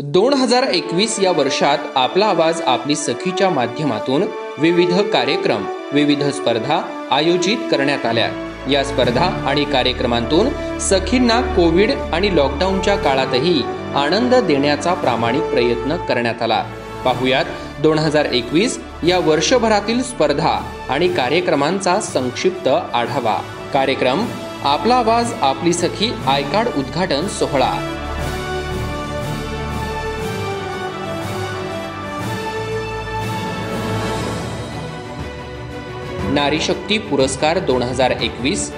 2021 या वर्षात आपला आवाज आपली सखीच्या माध्यमातून विविध कार्यक्रम, विविध स्पर्धा आयोजित करण्यात आल्या। या स्पर्धा आणि कार्यक्रमांतून सखींना कोविड आणि लॉकडाऊनच्या काळातही आनंद देण्याचा प्रामाणिक प्रयत्न करण्यात आला। पाहुयात 2021 या वर्षभरातील स्पर्धा आणि कार्यक्रमांचा संक्षिप्त आढावा। कार्यक्रम आपला आवाज आपली सखी आय कार्ड उद्घाटन सोहळा। नारी शक्ती पुरस्कार 2021,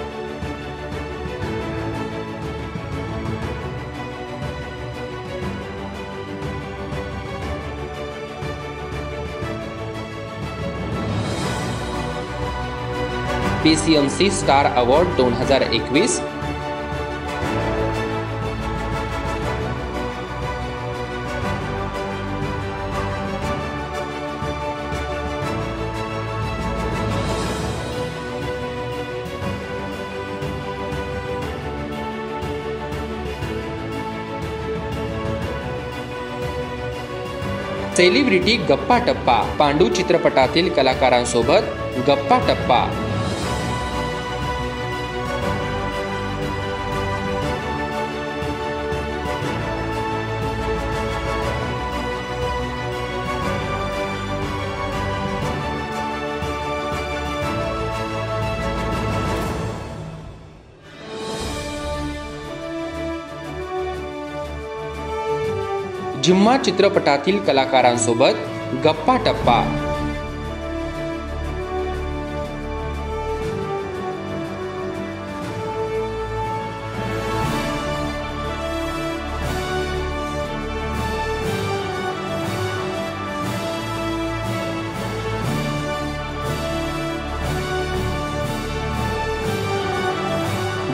PCMC स्टार अवॉर्ड 2021, सेलिब्रिटी गप्पा टप्पा, पांडू चित्रपटातील कलाकारांसोबत गप्पा टप्पा। जिम्मा चित्रपटातील कलाकारांसोबत गप्पा टप्पा।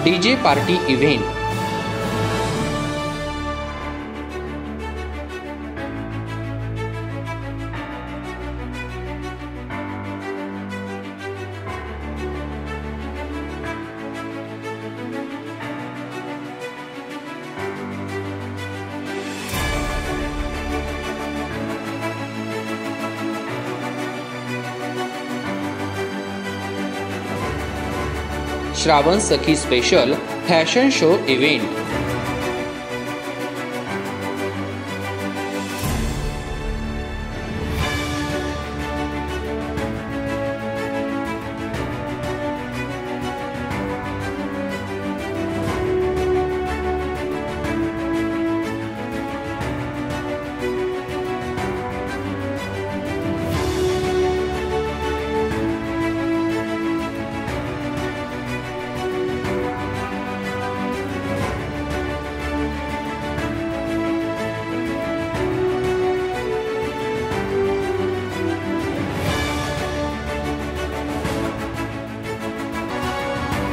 डीजे पार्टी इव्हेंट, श्रावण सखी special fashion show event,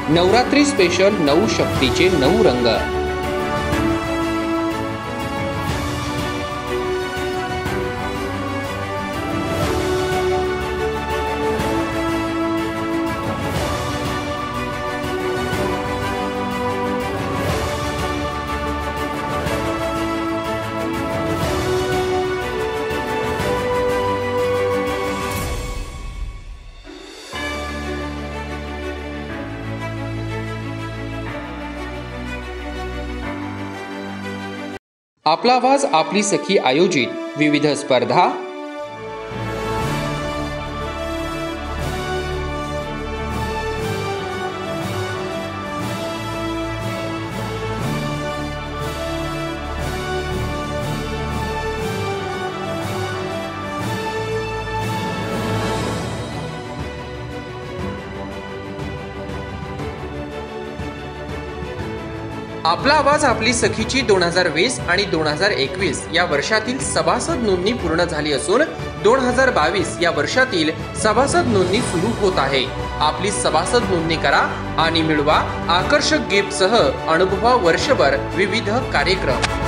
Navratri special 9 शक्तीचे 9 रंग, आपला आवाज आपली सखी आयोजित विविध स्पर्धा, आपला आवाज आपली सखीची 2020 आणि 2021 या वर्षातील सभासद नोंदणी पूर्ण झाली असून 2022 या वर्षातील सभासद नोंदणी सुरू होत आहे। आपली सभासद नोंदणी करा आणि मिळवा आकर्षक गिफ्टसह अनुभवा वर्षभर विविध कार्यक्रम।